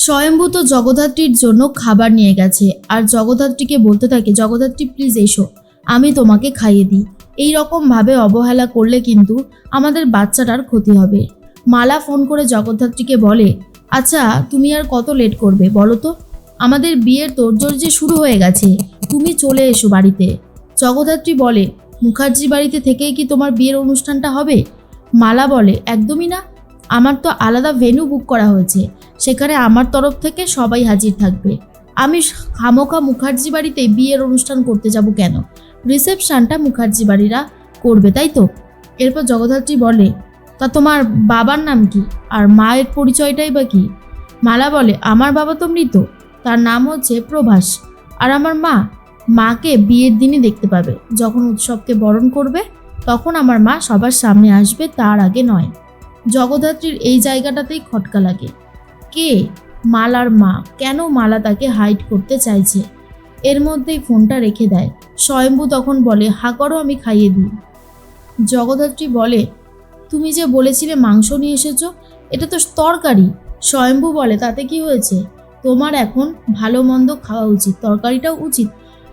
স্বয়ম্ভূ তো জগদ্ধাত্রীর জন্য খাবার নিয়ে গেছে আর জগদ্ধাত্রীকে বলতে থাকে, জগদ্ধাত্রী প্লিজ এসো, আমি তোমাকে খাইয়ে দিই। এই রকমভাবে অবহেলা করলে কিন্তু আমাদের বাচ্চাটার ক্ষতি হবে। মালা ফোন করে জগদ্ধাত্রীকে বলে, আচ্ছা তুমি আর কত লেট করবে বলো তো, আমাদের বিয়ের তোড়জোড় যে শুরু হয়ে গেছে, তুমি চলে এসো বাড়িতে। জগদ্ধাত্রী বলে, মুখার্জি বাড়িতে থেকেই কি তোমার বিয়ের অনুষ্ঠানটা হবে? মালা বলে, একদমই না, আমার তো আলাদা ভেন্যু বুক করা হয়েছে, সেখানে আমার তরফ থেকে সবাই হাজির থাকবে। আমি খামোখা মুখার্জি বাড়িতে বিয়ের অনুষ্ঠান করতে যাব কেন? রিসেপশনটা মুখার্জি বাড়িরা করবে, তাই তো? এরপর জগদ্ধাত্রী বলে, তা তোমার বাবার নাম কি আর মায়ের পরিচয়টাই বা কি? মালা বলে, আমার বাবা তো মৃত, তার নাম হচ্ছে প্রভাস, আর আমার মাকে বিয়ের দিনই দেখতে পাবে, যখন উৎসবকে বরণ করবে তখন আমার মা সবার সামনে আসবে, তার আগে নয়। জগদ্ধাত্রীর এই জায়গাটাতেই খটকা লাগে। কে? মালার মা। কেন মালা তাকে হাইড করতে চাইছে? এর মধ্যেই ফোনটা রেখে দেয়। স্বয়ম্ভূ তখন বলে, হা করো, আমি খাইয়ে দিই। জগদ্ধাত্রী বলে, তুমি যে বলেছিলে মাংস নিয়ে এসেছো, এটা তো তরকারি। স্বয়ম্ভূ বলে, তাতে কি হয়েছে, তোমার এখন ভালো মন্দ খাওয়া উচিত, তরকারিটাও উচিত।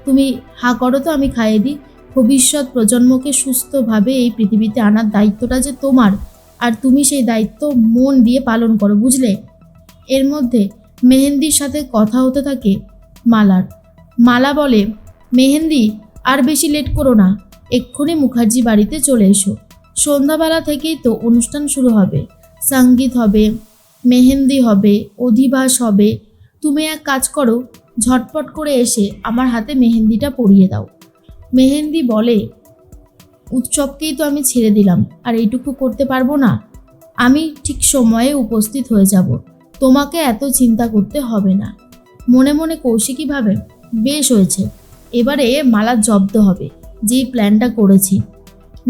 তুমি হা করো তো, আমি খাইয়ে দিই। ভবিষ্যৎ প্রজন্মকে সুস্থভাবে এই পৃথিবীতে আনার দায়িত্বটা যে তোমার, আর তুমি সেই দায়িত্ব মন দিয়ে পালন করো, বুঝলে? এর মধ্যে মেহেন্দির সাথে কথা হতে থাকে মালার। মালা বলে, মেহেন্দি আর বেশি লেট করো না, এক্ষুনি মুখার্জি বাড়িতে চলে এসো। সন্ধ্যাবেলা থেকেই তো অনুষ্ঠান শুরু হবে, সঙ্গীত হবে, মেহেন্দি হবে, অধিবাস হবে। তুমি এক কাজ করো, ঝটপট করে এসে আমার হাতে মেহেন্দিটা পরিয়ে দাও। মেহেন্দি বলে, উৎসবকেই তো আমি ছেড়ে দিলাম, আর এইটুকু করতে পারবো না? আমি ঠিক সময়ে উপস্থিত হয়ে যাব, তোমাকে এত চিন্তা করতে হবে না। মনে মনে কৌশিকী ভাবে, বেশ হয়েছে, এবারে মালা জব্দ হবে, যেই প্ল্যানটা করেছি।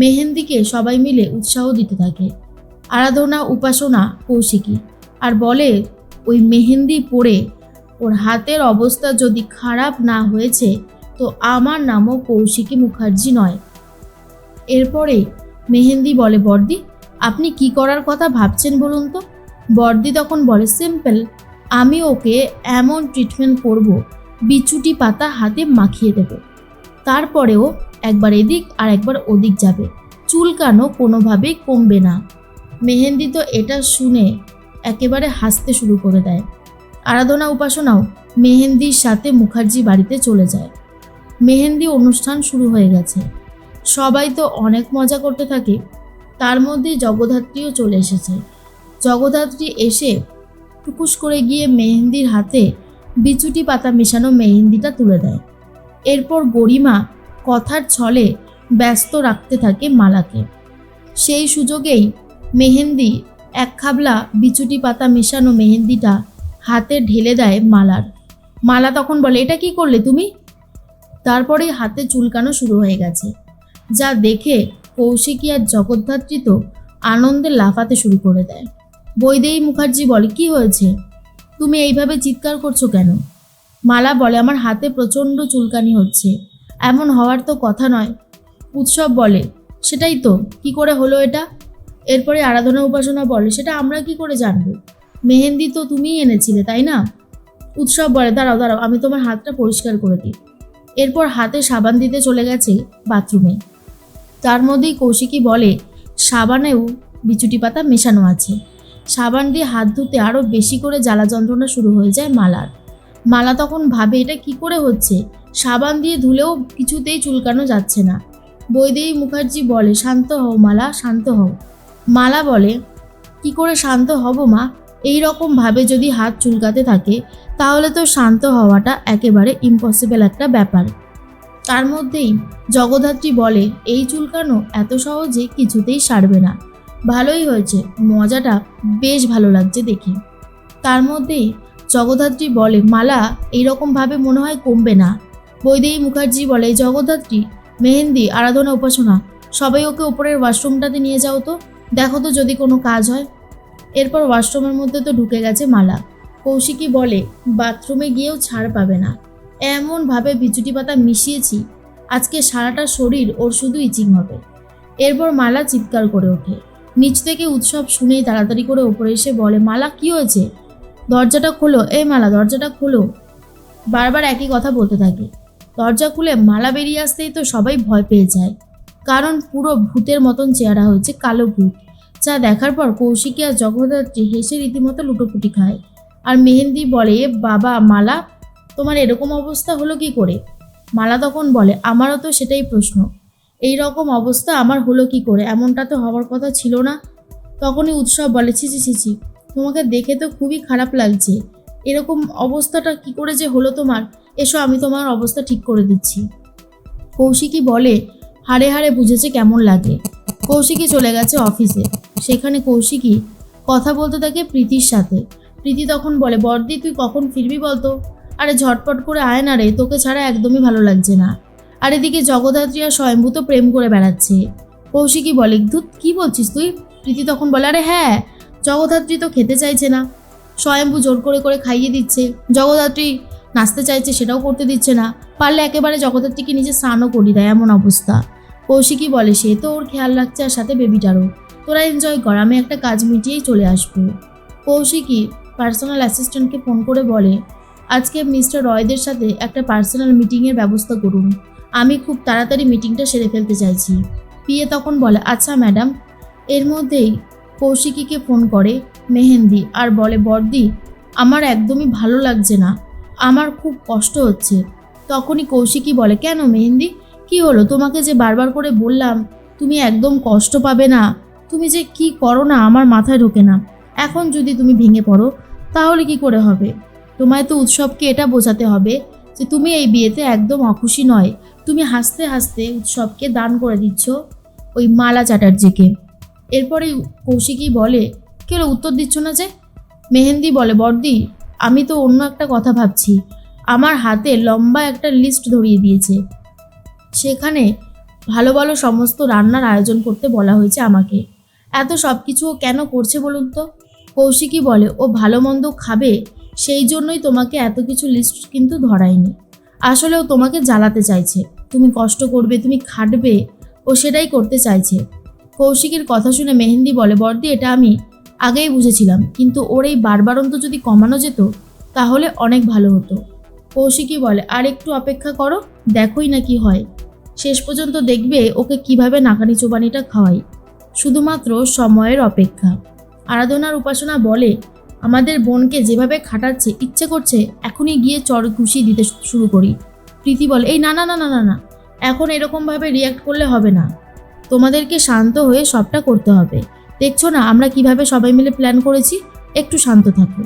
মেহেন্দিকে সবাই মিলে উৎসাহ দিতে থাকে, আরাধনা, উপাসনা, কৌশিকী, আর বলে, ওই মেহেন্দি পরে ওর হাতের অবস্থা যদি খারাপ না হয়েছে তো আমার নামও কৌশিকী মুখার্জি নয়। এরপরে মেহেন্দি বলে, বর্দি আপনি কি করার কথা ভাবছেন বলুন তো? বর্দি তখন বলে, সিম্পল, আমি ওকে এমন ট্রিটমেন্ট করব, বিচুটি পাতা হাতে মাখিয়ে দেব, তারপরেও একবার এদিক আর একবার ওদিক যাবে, চুলকানো কোনোভাবেই কমবে না। মেহেন্দি তো এটা শুনে একেবারে হাসতে শুরু করে দেয়। আরাধনা, উপাসনাও মেহেন্দির সাথে মুখার্জি বাড়িতে চলে যায়। মেহেন্দি অনুষ্ঠান শুরু হয়ে গেছে, সবাই তো অনেক মজা করতে থাকে। তার মধ্যে জগদ্ধাত্রীও চলে এসেছে। জগদ্ধাত্রী এসে টুকুস করে গিয়ে মেহেন্দির হাতে বিচুটি পাতা মেশানো মেহেন্দিটা তুলে দেয়। এরপর গরিমা কথার ছলে ব্যস্ত রাখতে থাকে মালাকে। সেই সুযোগেই মেহেন্দি এক খাবলা বিচুটি পাতা মেশানো মেহেন্দিটা হাতে ঢেলে দেয় মালার। মালা তখন বলে, এটা কি করলে তুমি? তারপরেই হাতে চুলকানো শুরু হয়ে গেছে, যা দেখে কৌশিকী আর জগদ্ধাত্রী তো আনন্দে লাফাতে শুরু করে দেয়। বৈদেহী মুখার্জি বলে, কি হয়েছে, তুমি এইভাবে চিৎকার করছো কেন? মালা বলে, আমার হাতে প্রচণ্ড চুলকানি হচ্ছে, এমন হওয়ার তো কথা নয়। উৎসব বলে, সেটাই তো, কি করে হলো এটা? এরপরে আরাধনা, উপাসনা বলে, সেটা আমরা কি করে জানবো, মেহেন্দি তো তুমিই এনেছিলে, তাই না? উৎসব বলে, দাঁড়াও দাঁড়াও, আমি তোমার হাতটা পরিষ্কার করে দিই। এরপর হাতে সাবান দিতে চলে গেছে বাথরুমে। তার মধ্যেই কৌশিকী বলে, সাবানেও বিচুটি পাতা মেশানো আছে। সাবান দিয়ে হাত ধুতে আরও বেশি করে জ্বালা যন্ত্রণা শুরু হয়ে যায় মালার। মালা তখন ভাবে, এটা কি করে হচ্ছে, সাবান দিয়ে ধুলেও কিছুতেই চুলকানো যাচ্ছে না। বৈদেহী মুখার্জি বলে, শান্ত হও মালা, শান্ত হও। মালা বলে, কি করে শান্ত হব মা, এই রকম ভাবে যদি হাত চুলকাতে থাকে তাহলে তো শান্ত হওয়াটা একেবারে ইম্পসিবল একটা ব্যাপার। তার মধ্যেই জগদ্ধাত্রী বলে, এই চুলকানো এত সহজে কিছুতেই সারবে না। ভালোই হয়েছে, মজাটা বেশ ভালো লাগছে দেখে। তার মধ্যেই জগদ্ধাত্রী বলে, মালা এইরকমভাবে মনে হয় কমবে না। বৈদেহী মুখার্জি বলে, জগদ্ধাত্রী, মেহেন্দি, আরাধনা, উপাসনা, সবাই ওকে উপরের ওয়াশরুমটাতে নিয়ে যাও তো, দেখো তো যদি কোনো কাজ হয়। এরপর ওয়াশরুমের মধ্যে তো ঢুকে গেছে মালা। কৌশিকী বলে, বাথরুমে গিয়েও ছাড় পাবে না, এমনভাবে বিচুটি পাতা মিশিয়েছি আজকে সারাটা শরীর ওর শুধু ইচিং হবে। এরপর মালা চিৎকার করে ওঠে। নিচ থেকে উৎসব শুনেই তাড়াতাড়ি করে ওপরে এসে বলে, মালা কি হয়েছে? দরজাটা খোলো, এই মালা দরজাটা খোলো। বারবার একই কথা বলতে থাকে। দরজা খুলে মালা বেরিয়ে আসতেই তো সবাই ভয় পেয়ে যায়, কারণ পুরো ভূতের মতন চেহারা হয়েছে, কালো ভূত। যা দেখার পর কৌশিকী আর জগদ্ধাত্রী হেসে রীতিমতো লুটোপুটি খায়। আর মেহেন্দি বলে, বাবা মালা, তোমার এরকম অবস্থা হলো কি করে? মালা তখন বলে, আমারও তো সেটাই প্রশ্ন, এই রকম অবস্থা আমার হলো কি করে? এমনটা তো হওয়ার কথা ছিল না। তখনই উৎসব বলে, ছি ছি ছি ছি, তোমাকে দেখে তো খুবই খারাপ লাগছে, এরকম অবস্থাটা কি করে যে হলো তোমার? এসো, আমি তোমার অবস্থা ঠিক করে দিচ্ছি। কৌশিকী বলে, হাড়ে হাড়ে বুঝেছে কেমন লাগে। কৌশিকী চলে গেছে অফিসে। সেখানে কৌশিকী কথা বলতে থাকে প্রীতির সাথে। প্রীতি তখন বলে, বর্দি তুই কখন ফিরবি বলতো? আরে ঝটপট করে আয় না রে, তোকে ছাড়া একদমই ভালো লাগছে না। আর এদিকে জগদ্ধাত্রী আর স্বয়ম্ভূ তো প্রেম করে বেড়াচ্ছে। কৌশিকী বলে, ধুত কি বলছিস তুই? প্রীতি তখন বলে, আরে হ্যাঁ, জগদ্ধাত্রী তো খেতে চাইছে না, স্বয়ম্ভূ জোর করে করে খাইয়ে দিচ্ছে। জগদ্ধাত্রী নাচতে চাইছে, সেটাও করতে দিচ্ছে না। পারলে একেবারে জগদ্ধাত্রীকে নিজে স্নানও করিয়ে দেয়, এমন অবস্থা। কৌশিকী বলে, সে তো ওর খেয়াল রাখছে, আর সাথে বেবিটারও। তোরা এনজয় কর, আমি একটা কাজ মিটিয়েই চলে আসবো। কৌশিকী পার্সোনাল অ্যাসিস্ট্যান্টকে ফোন করে বলে, আজকে মিস্টার রয়দের সাথে একটা পার্সোনাল মিটিংয়ের ব্যবস্থা করুন, আমি খুব তাড়াতাড়ি মিটিংটা সেরে ফেলতে চাইছি। পিএ তখন বলে, আচ্ছা ম্যাডাম। এর মধ্যেই কৌশিকীকে ফোন করে মেহেন্দি আর বলে, বর্দি আমার একদমই ভালো লাগছে না, আমার খুব কষ্ট হচ্ছে। তখনই কৌশিকী বলে, কেন মেহেন্দি, কি হলো? তোমাকে যে বারবার করে বললাম তুমি একদম কষ্ট পাবে না, তুমি যে কি করো না আমার মাথায় ঢোকে না। এখন যদি তুমি ভেঙে পড়ো তাহলে কি করে হবে? তোমায় তো উৎসবকে এটা বোঝাতে হবে যে তুমি এই বিয়েতে একদম অখুশি নয়। তুমি হাসতে হাসতে উৎসবকে দান করে দিচ্ছ ওই মালা চ্যাটার্জিকে। এরপরেই কৌশিকী বলে, কেউ উত্তর দিচ্ছ না যে? মেহেন্দি বলে, বর্দি আমি তো অন্য একটা কথা ভাবছি, আমার হাতে লম্বা একটা লিস্ট ধরিয়ে দিয়েছে, সেখানে ভালো ভালো সমস্ত রান্নার আয়োজন করতে বলা হয়েছে আমাকে। এত সব কিছু ও কেন করছে বলুন তো? কৌশিকী বলে, ও ভালো মন্দ খাবে, সেই জন্যই তোমাকে এত কিছু লিস্ট কিন্তু ধরায়নি। আসলে ও তোমাকে জ্বালাতে চাইছে, তুমি কষ্ট করবে, তুমি খাটবে, ও সেটাই করতে চাইছে। কৌশিকীর কথা শুনে মেহেন্দি বলে, বর্দি এটা আমি আগেই বুঝেছিলাম, কিন্তু ওর এই বারবারন্ত যদি কমানো যেত তাহলে অনেক ভালো হতো। কৌশিকী বলে, আর একটু অপেক্ষা করো, দেখোই না কি হয়। শেষ পর্যন্ত দেখবে ওকে কিভাবে নাকানি চোবানিটা খাওয়াই, শুধুমাত্র সময়ের অপেক্ষা। আরাধনার উপাসনা বলে, আমাদের বোনকে যেভাবে খাটাচ্ছে, ইচ্ছে করছে এখনই গিয়ে চড় ঘুষি দিতে শুরু করি। প্রীতি বলে, এই না না না না না না, এখন এরকমভাবে রিয়াক্ট করলে হবে না, তোমাদেরকে শান্ত হয়ে সবটা করতে হবে। দেখছো না আমরা কিভাবে সবাই মিলে প্ল্যান করেছি, একটু শান্ত থাকো।